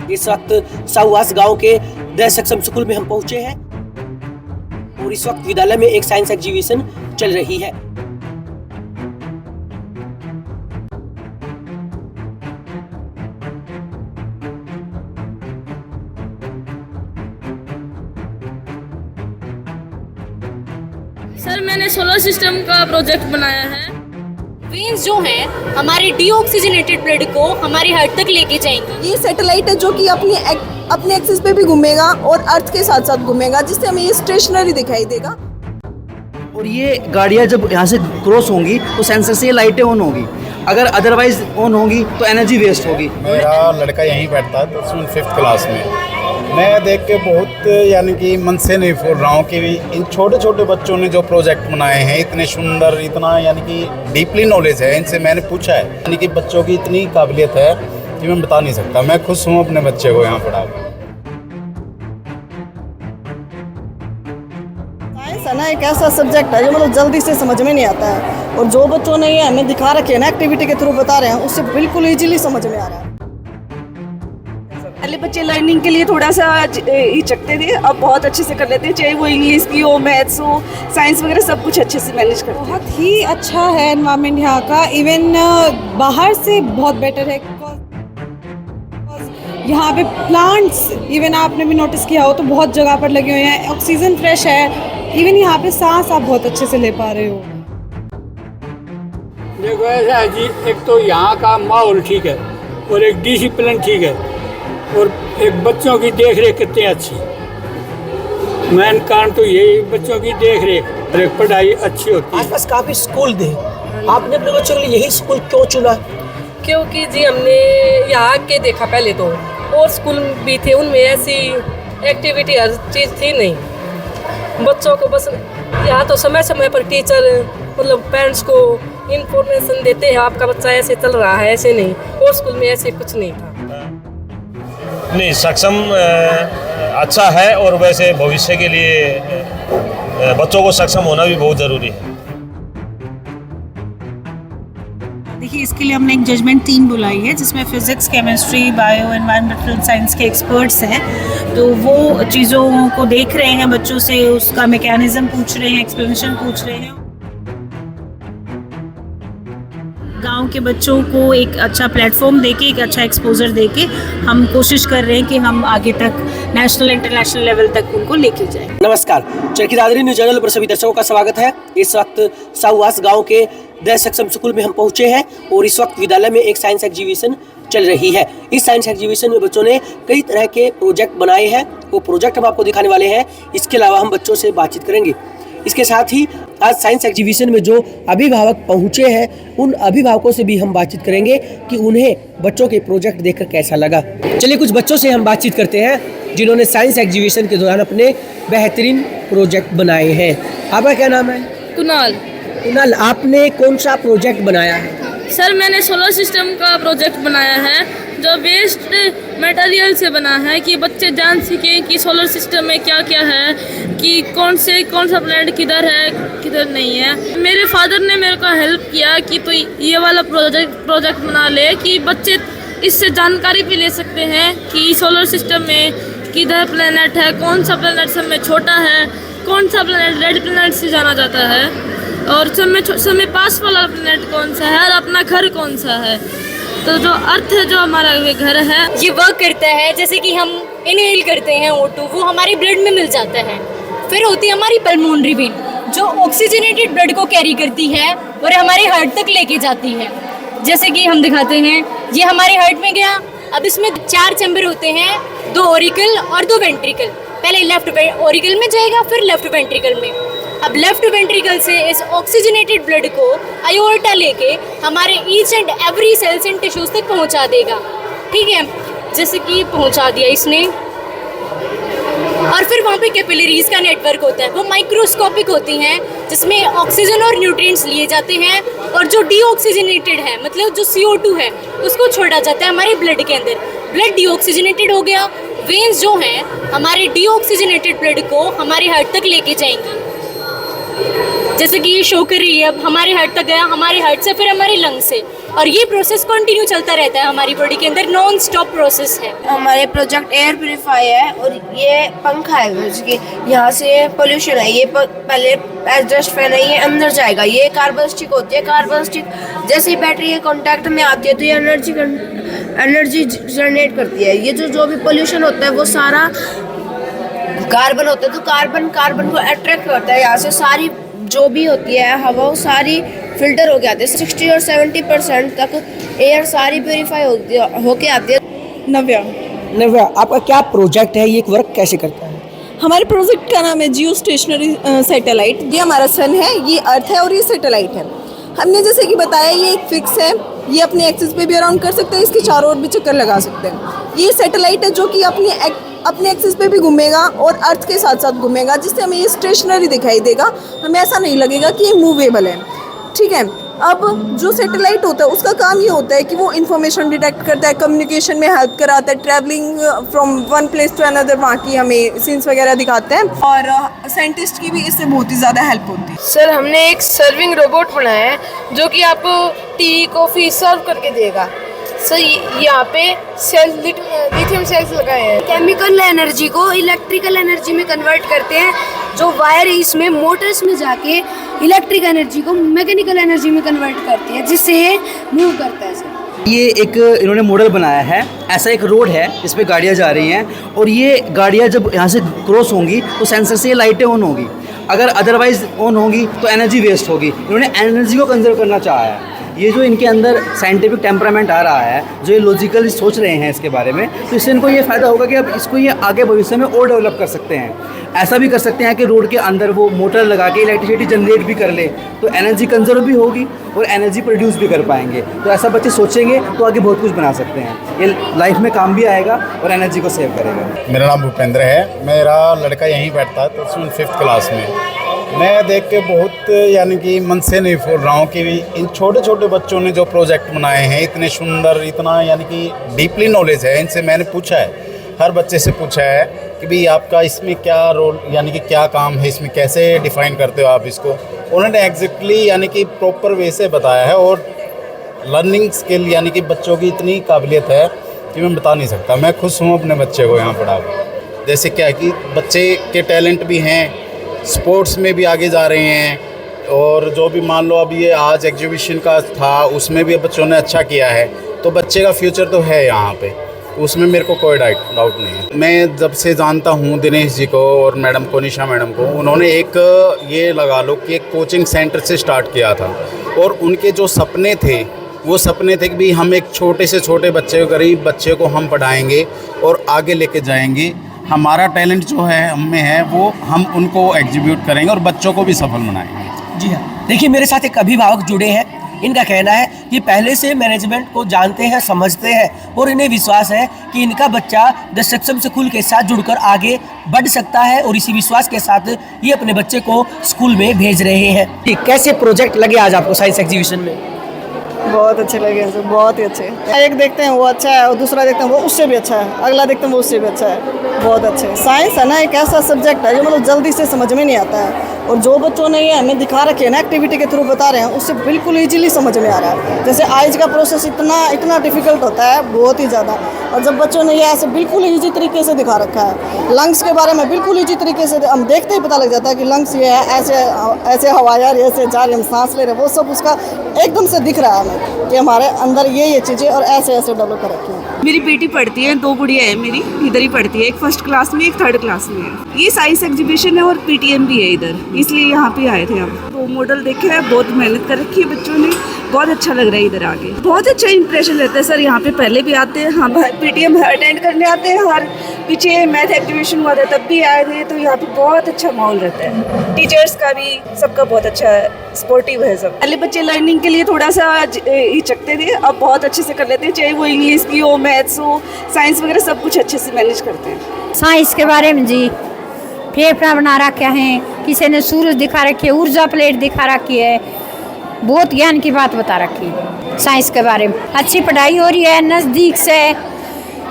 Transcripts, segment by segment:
इस वक्त साउवास गांव के दय सक्षम स्कूल में हम पहुंचे हैं और इस वक्त विद्यालय में एक साइंस एग्जीबिशन चल रही है। सर मैंने सोलर सिस्टम का प्रोजेक्ट बनाया है। वेन्स जो हैं हमारे डीऑक्सीजनेटेड ब्लड को हमारे हार्ट तक लेके जाएंगी। ये सैटेलाइट है जो कि अपने एक्सिस पे भी घूमेगा और अर्थ के साथ साथ घूमेगा, जिससे हमें ये स्टेशनरी दिखाई देगा। और ये गाड़ियाँ जब यहाँ से क्रॉस होंगी तो सेंसर से ये लाइटें ऑन होगी, अगर अदरवाइज ऑन होगी तो एनर्जी वेस्ट होगी। मेरा लड़का यहीं बैठता है तो उसमें 5th क्लास में। मैं देख के बहुत यानी कि मन से नहीं बोल रहा हूँ कि इन छोटे छोटे बच्चों ने जो प्रोजेक्ट बनाए हैं इतने सुंदर, इतना यानी कि डीपली नॉलेज है। इनसे मैंने पूछा है यानी कि बच्चों की इतनी काबिलियत है कि मैं बता नहीं सकता। मैं खुश हूँ अपने बच्चे को यहाँ पढ़ा। साइंस है ना एक ऐसा सब्जेक्ट है जो मतलब जल्दी से समझ में नहीं आता है, और जो बच्चों ने ये हमें दिखा रखे हैं ना, एक्टिविटी के थ्रू बता रहे हैं, उससे बिल्कुल इजीली समझ में आ रहा है। पहले बच्चे लर्निंग के लिए थोड़ा सा हिचकते थे, अब बहुत अच्छे से कर लेते हैं, चाहे वो इंग्लिश की हो, मैथ्स हो, साइंस वगैरह सब कुछ अच्छे से मैनेज करते हैं। बहुत ही अच्छा है एनवायरनमेंट यहाँ का, इवन बाहर से बहुत बेटर है। यहाँ पे प्लांट्स इवन आपने भी नोटिस किया हो तो बहुत जगह पर लगे हुए हैं, ऑक्सीजन फ्रेश है, इवन यहाँ पे सांस आप बहुत अच्छे से ले पा रहे हो। देखो ऐसा है जी, एक तो यहाँ का माहौल ठीक है और एक डिसिप्लिन ठीक है और एक बच्चों की देख रेख कितनी अच्छी। मेन कारण तो यही बच्चों की देख रेख और एक पढ़ाई अच्छी होती है। आसपास काफी स्कूल थे, आपने अपने बच्चों के लिए यही स्कूल क्यों चुना? क्योंकि जी हमने यहाँ के देखा पहले तो, और स्कूल भी थे उनमें ऐसी एक्टिविटी हर चीज़ थी नहीं। बच्चों को बस यहाँ तो समय समय पर टीचर मतलब पेरेंट्स को इन्फॉर्मेशन देते हैं, आपका बच्चा ऐसे चल रहा है, ऐसे नहीं। और स्कूल में ऐसे कुछ नहीं था। नहीं, सक्षम अच्छा है और वैसे भविष्य के लिए बच्चों को सक्षम होना भी बहुत ज़रूरी है। देखिए, इसके लिए हमने एक जजमेंट टीम बुलाई है जिसमें physics, chemistry, bio, environmental science के एक्सपर्ट्स हैं। तो वो चीज़ों को देख रहे हैं, बच्चों से उसका मैकेनिज्म पूछ रहे हैं, एक्सप्लेनेशन पूछ रहे हैं। गांव के बच्चों को एक अच्छा प्लेटफॉर्म देके, एक अच्छा एक्सपोजर देके हम कोशिश कर रहे हैं कि हम आगे तक नेशनल इंटरनेशनल लेवल तक उनको लेके जाएं। नमस्कार, चरखी दादरी न्यूज चैनल पर सभी दर्शकों का स्वागत है। इस वक्त साउवास गांव के दय सक्षम स्कूल में हम पहुंचे हैं और इस वक्त विद्यालय में एक साइंस एग्जीबिशन चल रही है। इस साइंस एग्जीबिशन में बच्चों ने कई तरह के प्रोजेक्ट बनाए हैं, वो प्रोजेक्ट हम आपको दिखाने वाले हैं। इसके अलावा हम बच्चों से बातचीत करेंगे। इसके साथ ही आज साइंस एग्जीबिशन में जो अभिभावक पहुंचे हैं उन अभिभावकों से भी हम बातचीत करेंगे कि उन्हें बच्चों के प्रोजेक्ट देखकर कैसा लगा। चलिए कुछ बच्चों से हम बातचीत करते हैं जिन्होंने साइंस एग्जीबिशन के दौरान अपने बेहतरीन प्रोजेक्ट बनाए हैं। आपका क्या नाम है? कुणाल। कुणाल, आपने कौन सा प्रोजेक्ट बनाया है? सर मैंने सोलर सिस्टम का प्रोजेक्ट बनाया है जो वेस्ट मटेरियल से बना है, कि बच्चे जान सकें कि सोलर सिस्टम में क्या क्या है, कि कौन सा प्लैनेट किधर है किधर नहीं है। मेरे फादर ने मेरे को हेल्प किया कि तो ये वाला प्रोजेक्ट बना ले, कि बच्चे इससे जानकारी भी ले सकते हैं कि सोलर सिस्टम में किधर प्लैनेट है, कौन सा प्लैनेट सब में छोटा है, कौन सा प्लैनेट रेड प्लैनेट से जाना जाता है, और सब में पास वाला प्लैनेट कौन सा है, और अपना घर कौन सा है। तो जो अर्थ है, जो हमारा घर है, ये वर्क करता है जैसे कि हम इनहेल करते हैं O2, वो हमारे ब्लड में मिल जाता है। फिर होती है हमारी पल्मोनरी वेन जो ऑक्सीजनेटेड ब्लड को कैरी करती है और हमारे हार्ट तक लेके जाती है। जैसे कि हम दिखाते हैं, ये हमारे हार्ट में गया। अब इसमें 4 चैम्बर होते हैं, 2 ऑरिकल और 2 वेंट्रिकल। पहले लेफ्ट ऑरिकल में जाएगा, फिर लेफ्ट वेंट्रिकल में। अब लेफ्ट वेंट्रिकल से इस ऑक्सीजनेटेड ब्लड को आयोर्टा लेके हमारे each and every cells and tissues तक पहुंचा देगा। ठीक है, जैसे कि पहुंचा दिया इसने, और फिर वहाँ पे कैपिलरीज का नेटवर्क होता है, वो माइक्रोस्कोपिक होती हैं जिसमें ऑक्सीजन और न्यूट्रिएंट्स लिए जाते हैं, और जो डीऑक्सीजनेटेड है मतलब जो CO2 है उसको छोड़ा जाता है हमारे ब्लड के अंदर। ब्लड डीऑक्सीजनेटेड हो गया, वेन्स जो हैं हमारे डीऑक्सीजनेटेड ब्लड को हमारे हार्ट तक लेके जाएंगी। जैसे कि ये शो कर रही है, अब हमारे हार्ट तक गया, हमारे हार्ट से फिर हमारे लंग से, और ये प्रोसेस कंटिन्यू चलता रहता है हमारी बॉडी के अंदर, नॉन स्टॉप प्रोसेस है। हमारे प्रोजेक्ट एयर प्योरीफाई है और ये पंखा है जिसकी यहाँ से पोल्यूशन है, ये पहले एडजस्ट फैन है, ये अंदर जाएगा, ये कार्बन स्टिक होती है। कार्बन स्टिक जैसे ही बैटरी के कांटेक्ट में आती है तो ये एनर्जी जनरेट करती है। ये जो भी पोल्यूशन होता है वो सारा कार्बन होता है, तो कार्बन को अट्रैक्ट करता है। यहाँ से सारी जो भी होती है हवा वो सारी फिल्टर होके आती है। 60 और 70% तक एयर सारी प्योरीफाई होके आती है। नव्या, आपका क्या प्रोजेक्ट है, ये वर्क कैसे करता है? हमारे प्रोजेक्ट का नाम है जियो स्टेशनरी सैटेलाइट। ये हमारा सन है, ये अर्थ है और ये सैटेलाइट है। हमने जैसे कि बताया ये एक फिक्स है, ये अपने एक्सिस पे भी अराउंड कर सकते हैं, इसके चारों ओर भी चक्कर लगा सकते हैं। ये सैटेलाइट है जो कि अपने एक्सिस पे भी घूमेगा और अर्थ के साथ साथ घूमेगा, जिससे हमें ये स्टेशनरी दिखाई देगा, हमें ऐसा नहीं लगेगा कि ये मूवेबल है। ठीक है, अब जो सैटेलाइट होता है उसका काम ये होता है कि वो इन्फॉर्मेशन डिटेक्ट करता है, कम्युनिकेशन में हेल्प कराता है, travelling from one place to another, वहाँ की हमें सीन्स वगैरह दिखाते हैं, और साइंटिस्ट की भी इससे बहुत ही ज़्यादा हेल्प होती है। सर हमने एक सर्विंग रोबोट बनाया है जो कि आपको टी कॉफ़ी सर्व करके देगा। सर यहाँ पे लिथियम सेल्स लगाए हैं, केमिकल एनर्जी को इलेक्ट्रिकल एनर्जी में कन्वर्ट करते हैं। जो वायर इसमें मोटर्स में जाके इलेक्ट्रिक एनर्जी को मैकेनिकल एनर्जी में कन्वर्ट करती है, जिससे ये मूव करता है। सर ये एक इन्होंने मॉडल बनाया है, ऐसा एक रोड है जिस पे गाड़ियाँ जा रही हैं, और ये गाड़ियाँ जब यहाँ से क्रॉस होंगी तो सेंसर से ये लाइटें ऑन होगी, अगर अदरवाइज ऑन होगी तो एनर्जी वेस्ट होगी। इन्होंने एनर्जी को कंजर्व करना चाहा है। ये जो इनके अंदर साइंटिफिक टेम्परामेंट आ रहा है, जो ये लॉजिकली सोच रहे हैं इसके बारे में, तो इससे इनको ये फ़ायदा होगा कि अब इसको ये आगे भविष्य में और डेवलप कर सकते हैं। ऐसा भी कर सकते हैं कि रोड के अंदर वो मोटर लगा के इलेक्ट्रिसिटी जनरेट भी कर ले, तो एनर्जी कंजर्व भी होगी और एनर्जी प्रोड्यूस भी कर पाएंगे। तो ऐसा बच्चे सोचेंगे तो आगे बहुत कुछ बना सकते हैं, ये लाइफ में काम भी आएगा और एनर्जी को सेव करेगा। मेरा नाम भूपेंद्र है, मेरा लड़का यहीं बैठता है, तो उसमें 5th क्लास में। मैं देख के बहुत यानी कि मन से नहीं फूल रहा हूँ कि इन छोटे छोटे बच्चों ने जो प्रोजेक्ट बनाए हैं, इतने सुंदर, इतना यानी कि डीपली नॉलेज है। इनसे मैंने पूछा है, हर बच्चे से पूछा है कि भाई आपका इसमें क्या रोल यानी कि क्या काम है, इसमें कैसे डिफ़ाइन करते हो आप इसको। उन्होंने एग्जैक्टली यानी कि प्रॉपर वे से बताया है, और लर्निंग स्किल यानी कि बच्चों की इतनी काबिलियत है कि मैं बता नहीं सकता। मैं खुश हूँ अपने बच्चे को यहाँ पढ़ा कर। जैसे क्या है कि बच्चे के टैलेंट भी हैं, स्पोर्ट्स में भी आगे जा रहे हैं, और जो भी मान लो अब ये आज एग्जीबिशन का था उसमें भी बच्चों ने अच्छा किया है, तो बच्चे का फ्यूचर तो है यहाँ पे, उसमें मेरे को कोई डाउट नहीं है। मैं जब से जानता हूँ दिनेश जी को और मैडम को, निशा मैडम को, उन्होंने एक ये लगा लो कि एक कोचिंग सेंटर से स्टार्ट किया था, और उनके जो सपने थे वो सपने थे कि भाई हम एक छोटे से छोटे बच्चे, गरीब बच्चे को हम पढ़ाएंगे और आगे लेके जाएंगे। हमारा टैलेंट जो है हम में है, वो हम उनको एग्जीक्यूट करेंगे और बच्चों को भी सफल बनाएंगे। जी हाँ, देखिए मेरे साथ एक अभिभावक जुड़े हैं। इनका कहना है कि पहले से मैनेजमेंट को जानते हैं, समझते हैं, और इन्हें विश्वास है कि इनका बच्चा द सक्षम स्कूल के साथ जुड़कर आगे बढ़ सकता है, और इसी विश्वास के साथ ये अपने बच्चे को स्कूल में भेज रहे हैं। कैसे प्रोजेक्ट लगे आज आपको साइंस एग्जीबिशन में? बहुत अच्छे लगे सर, बहुत ही अच्छे। एक देखते हैं वो अच्छा है, और दूसरा देखते हैं वो उससे भी अच्छा है, अगला देखते हैं वो उससे भी अच्छा है। बहुत अच्छे। साइंस है ना एक ऐसा सब्जेक्ट है जो मतलब जल्दी से समझ में नहीं आता है, और जो बच्चों ने ये हमें दिखा रखे हैं ना, एक्टिविटी के थ्रू बता रहे हैं, उससे बिल्कुल ईजिली समझ में आ रहा है। जैसे आइज का प्रोसेस इतना डिफिकल्ट होता है, बहुत ही ज़्यादा, और जब बच्चों ने ये ऐसे बिल्कुल ईजी तरीके से दिखा रखा है। लंग्स के बारे में बिल्कुल ईजी तरीके से हम देखते ही पता लग जाता है कि लंग्स ये है, ऐसे हवा यार, ऐसे जा रही, हम सांस ले रहे हैं, वो सब उसका एकदम से दिख रहा है हमें कि हमारे अंदर ये चीज़ें और ऐसे डेवलप कर रखी हैं। मेरी बेटी पढ़ती है, 2 गुड़िया है मेरी, इधर ही पढ़ती है, एक 1st क्लास में, एक 3rd क्लास में है। ये साइंस एग्जीबिशन है और PTM भी है इधर, इसलिए यहाँ पे आए थे हम। तो मॉडल देखे है, बहुत मेहनत कर रखी है बच्चों ने, बहुत अच्छा लग रहा है इधर आगे, बहुत अच्छा इंप्रेशन रहता है सर। यहाँ पे पहले भी आते हैं, हम PTM अटेंड करने आते हैं, हर पीछे मैथ एग्जीबिशन हुआ था तब भी आए थे, तो यहाँ पे बहुत अच्छा माहौल रहता है। टीचर्स का भी सबका बहुत अच्छा सपोर्टिव है सब। पहले बच्चे लर्निंग के लिए थोड़ा सा हिचकते थे, अब बहुत अच्छे से कर लेते हैं, चाहे वो इंग्लिश की हो, मैथ्स हो, साइंस वगैरह सब कुछ अच्छे से मैनेज करते हैं। साइंस के बारे में जी फेफड़ा बना रखे हैं, किसी ने सूरज दिखा रखी है, ऊर्जा प्लेट दिखा रखी है, बहुत ज्ञान की बात बता रखी है साइंस के बारे में। अच्छी पढ़ाई हो रही है, नज़दीक से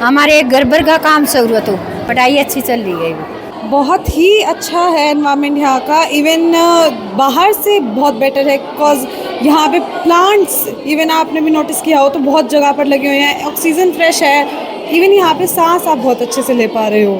हमारे घर भर का काम सहूलत हो, पढ़ाई अच्छी चल रही है। बहुत ही अच्छा है एनवायरनमेंट यहाँ का, इवन बाहर से बहुत बेटर है, बिकॉज यहाँ पे प्लांट्स इवन आपने भी नोटिस किया हो तो बहुत जगह पर लगे हुए हैं, ऑक्सीजन फ्रेश है, इवन यहाँ पे सांस आप बहुत अच्छे से ले पा रहे हो।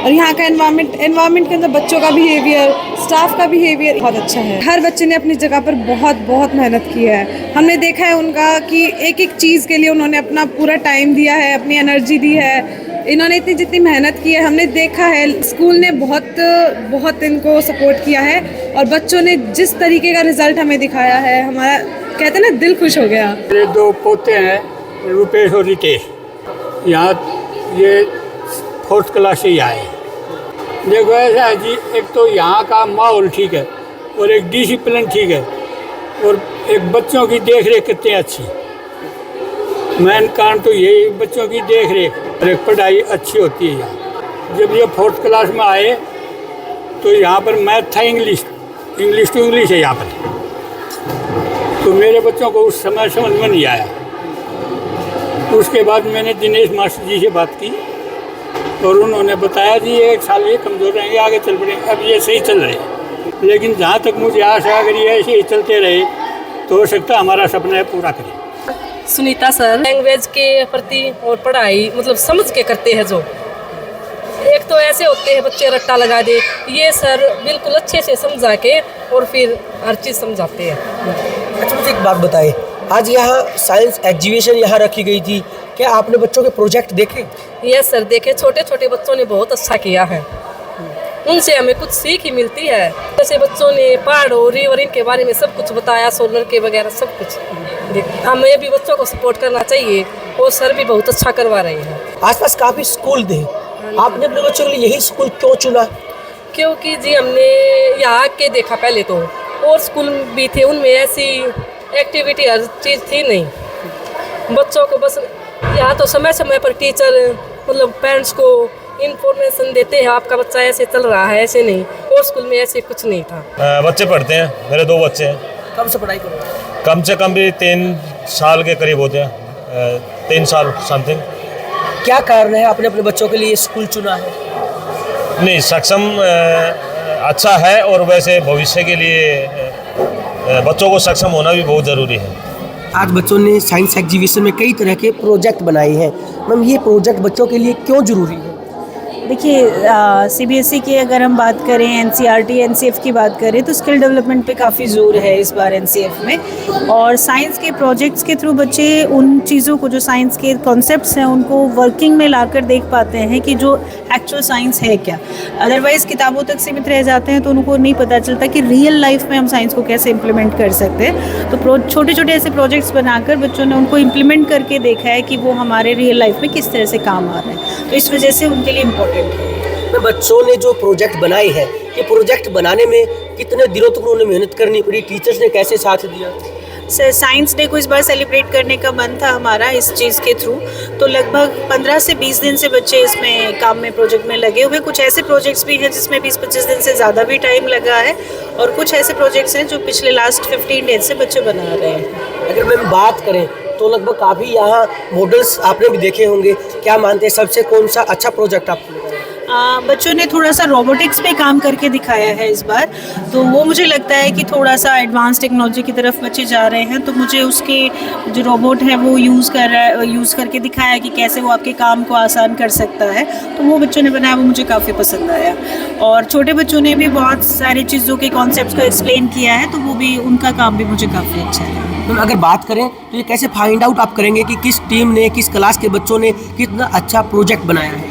और यहाँ का एनवायरनमेंट के अंदर बच्चों का बिहेवियर, स्टाफ का बिहेवियर बहुत अच्छा है। हर बच्चे ने अपनी जगह पर बहुत मेहनत की है। हमने देखा है उनका कि एक एक चीज़ के लिए उन्होंने अपना पूरा टाइम दिया है, अपनी एनर्जी दी है। इन्होंने इतनी जितनी मेहनत की है हमने देखा है, स्कूल ने बहुत इनको सपोर्ट किया है और बच्चों ने जिस तरीके का रिजल्ट हमें दिखाया है, हमारा कहते हैं ना दिल खुश हो गया। मेरे 2 पोते हैं, रुपेश और रितेश, यहाँ ये 4th क्लास से ही आए। देखो ऐसा है जी, एक तो यहाँ का माहौल ठीक है और एक डिसिप्लिन ठीक है और एक बच्चों की देख रेख कितनी अच्छी। मेन कारण तो यही बच्चों की देख रेख और एक पढ़ाई अच्छी होती है यहाँ। जब ये 4th क्लास में आए तो यहाँ पर मैथ था, इंग्लिश टू इंग्लिश है यहाँ पर, तो मेरे बच्चों को उस समय समझ में नहीं आया। उसके बाद मैंने दिनेश मास्टर जी से बात की और उन्होंने बताया जी 1 साल ये कमज़ोर रहेंगे, आगे चल पड़ेंगे। अब ये सही चल रहे हैं, लेकिन जहाँ तक मुझे आशा है अगर ये ऐसे ही चलते रहे तो हो सकता है हमारा सपना है पूरा करें। सुनीता सर लैंग्वेज के प्रति और पढ़ाई मतलब समझ के करते हैं। जो एक तो ऐसे होते हैं बच्चे रट्टा लगा दे, ये सर बिल्कुल अच्छे से समझा के और फिर हर चीज़ समझाते हैं। अच्छा मुझे एक बात बताइए, आज यहाँ साइंस एग्जीबिशन यहाँ रखी गई थी, क्या आपने बच्चों के प्रोजेक्ट देखे? यस सर देखे, छोटे छोटे बच्चों ने बहुत अच्छा किया है, उनसे हमें कुछ सीख ही मिलती है। जैसे बच्चों ने पहाड़ों रिवर इनके बारे में सब कुछ बताया, सोलर के वगैरह सब कुछ। हमें भी बच्चों को सपोर्ट करना चाहिए और सर भी बहुत अच्छा करवा रहे हैं। आसपास काफ़ी स्कूल थे, आपने अपने बच्चों के लिए यही स्कूल क्यों चुना? क्योंकि जी हमने यहाँ के देखा पहले तो, और स्कूल भी थे उनमें ऐसी एक्टिविटी हर चीज़ थी नहीं। बच्चों को बस यहाँ तो समय समय पर टीचर मतलब पेरेंट्स को इन्फॉर्मेशन देते हैं, आपका बच्चा ऐसे चल रहा है, ऐसे नहीं। और स्कूल में ऐसे कुछ नहीं था। बच्चे पढ़ते हैं, मेरे 2 बच्चे हैं। कब से पढ़ाई करो? कम से कम भी 3 साल के करीब होते हैं, 3 साल समथिंग। क्या कारण है आपने अपने बच्चों के लिए स्कूल चुना है? नहीं, सक्षम अच्छा है और वैसे भविष्य के लिए बच्चों को सक्षम होना भी बहुत ज़रूरी है। आज बच्चों ने साइंस एग्जीबिशन में कई तरह के प्रोजेक्ट बनाए हैं, मैम ये प्रोजेक्ट बच्चों के लिए क्यों ज़रूरी है? देखिए सीबीएसई की अगर हम बात करें, एनसीईआरटी एनसीएफ की बात करें तो स्किल डेवलपमेंट पे काफ़ी जोर है इस बार एनसीएफ में। और साइंस के प्रोजेक्ट्स के थ्रू बच्चे उन चीज़ों को जो साइंस के कॉन्सेप्ट्स हैं उनको वर्किंग में लाकर देख पाते हैं कि जो एक्चुअल साइंस है क्या। अदरवाइज़ किताबों तक सीमित रह जाते हैं तो उनको नहीं पता चलता कि रियल लाइफ में हम साइंस को कैसे इम्प्लीमेंट कर सकते हैं। तो छोटे छोटे ऐसे प्रोजेक्ट्स बनाकर बच्चों ने उनको इम्प्लीमेंट करके देखा है कि वो हमारे रियल लाइफ में किस तरह से काम आ रहे हैं, तो इस वजह से उनके लिए इम्पोर्टेंट है। बच्चों ने जो प्रोजेक्ट बनाए हैं, ये प्रोजेक्ट बनाने में कितने दिनों तक उन्होंने मेहनत करनी पड़ी, टीचर्स ने कैसे साथ दिया? सर साइंस डे को इस बार सेलिब्रेट करने का मन था हमारा इस चीज़ के थ्रू, तो लगभग 15 से 20 दिन से बच्चे इसमें काम में प्रोजेक्ट में लगे हुए। कुछ ऐसे प्रोजेक्ट्स भी हैं जिसमें 20-25 दिन से ज़्यादा भी टाइम लगा है और कुछ ऐसे प्रोजेक्ट्स हैं जो पिछले लास्ट 15 डेज से बच्चे बना रहे हैं। अगर मैम बात करें तो लगभग काफ़ी यहाँ मॉडल्स आपने भी देखे होंगे, क्या मानते हैं सबसे कौन सा अच्छा प्रोजेक्ट आपको लगा? बच्चों ने थोड़ा सा रोबोटिक्स पे काम करके दिखाया है इस बार, तो वो मुझे लगता है कि थोड़ा सा एडवांस टेक्नोलॉजी की तरफ बच्चे जा रहे हैं। तो मुझे उसके जो रोबोट है वो यूज़ करके दिखाया कि कैसे वो आपके काम को आसान कर सकता है, तो वो बच्चों ने बनाया, वो मुझे काफ़ी पसंद आया। और छोटे बच्चों ने भी बहुत सारी चीज़ों के कॉन्सेप्ट को एक्सप्लेन किया है, तो वो भी उनका काम भी मुझे काफ़ी अच्छा है। तो अगर बात करें तो ये कैसे फाइंड आउट आप करेंगे कि किस टीम ने, किस क्लास के बच्चों ने कितना अच्छा प्रोजेक्ट बनाया है?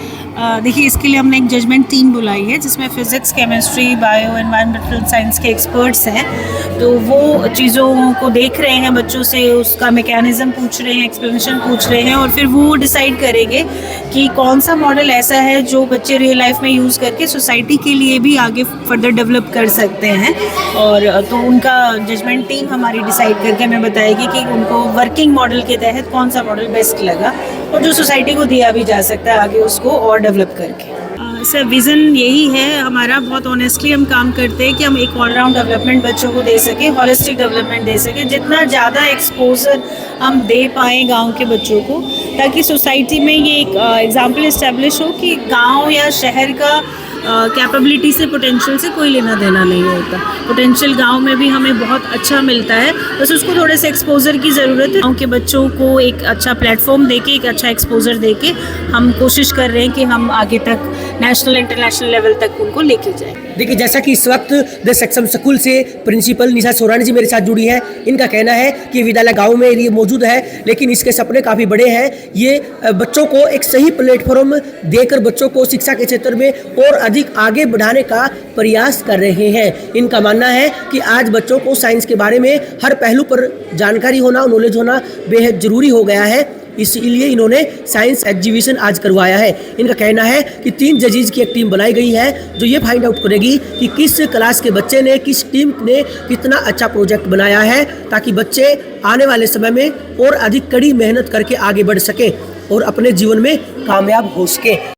देखिए इसके लिए हमने एक जजमेंट टीम बुलाई है जिसमें physics, chemistry, bio, environmental science के एक्सपर्ट्स हैं। तो वो चीज़ों को देख रहे हैं बच्चों से, उसका मैकेनिज़्म पूछ रहे हैं, एक्सप्लेनेशन पूछ रहे हैं, और फिर वो डिसाइड करेंगे कि कौन सा मॉडल ऐसा है जो बच्चे रियल लाइफ में यूज़ करके सोसाइटी के लिए भी आगे फर्दर डेवलप कर सकते हैं। और तो उनका जजमेंट टीम हमारी डिसाइड करके हमें बताएगी कि उनको वर्किंग मॉडल के तहत कौन सा मॉडल बेस्ट लगा और जो सोसाइटी को दिया भी जा सकता है आगे उसको और डेवलप करके। सर विज़न यही है हमारा, बहुत ऑनेस्टली हम काम करते हैं कि हम एक ऑलराउंड डेवलपमेंट बच्चों को दे सकें, हॉलिस्टिक डेवलपमेंट दे सकें, जितना ज़्यादा एक्सपोजर हम दे पाएँ गांव के बच्चों को, ताकि सोसाइटी में ये एक एग्जांपल इस्टेब्लिश हो कि गांव या शहर का कैपेबिलिटी से, पोटेंशियल से कोई लेना देना नहीं होता। पोटेंशियल गांव में भी हमें बहुत अच्छा मिलता है, बस उसको थोड़े से एक्सपोजर की ज़रूरत है। गांव के बच्चों को एक अच्छा प्लेटफॉर्म देके, एक अच्छा एक्सपोजर देके हम कोशिश कर रहे हैं कि हम आगे तक नेशनल इंटरनेशनल लेवल तक उनको लेके जाएं। देखिए, जैसा कि इस वक्त द सक्षम स्कूल से प्रिंसिपल निशा सोरानी जी मेरे साथ जुड़ी है। इनका कहना है कि विद्यालय गांव में ये मौजूद है, लेकिन इसके सपने काफ़ी बड़े हैं। ये बच्चों को एक सही प्लेटफॉर्म देकर बच्चों को शिक्षा के क्षेत्र में और अधिक आगे बढ़ाने का प्रयास कर रहे हैं। इनका मानना है कि आज बच्चों को साइंस के बारे में हर पहलू पर जानकारी होना, नॉलेज होना बेहद ज़रूरी हो गया है। इसलिए इन्होंने साइंस एग्जीबिशन आज करवाया है। इनका कहना है कि 3 जजेस की एक टीम बनाई गई है जो ये फाइंड आउट करेगी कि किस क्लास के बच्चे ने, किस टीम ने कितना अच्छा प्रोजेक्ट बनाया है, ताकि बच्चे आने वाले समय में और अधिक कड़ी मेहनत करके आगे बढ़ सकें और अपने जीवन में कामयाब हो सकें।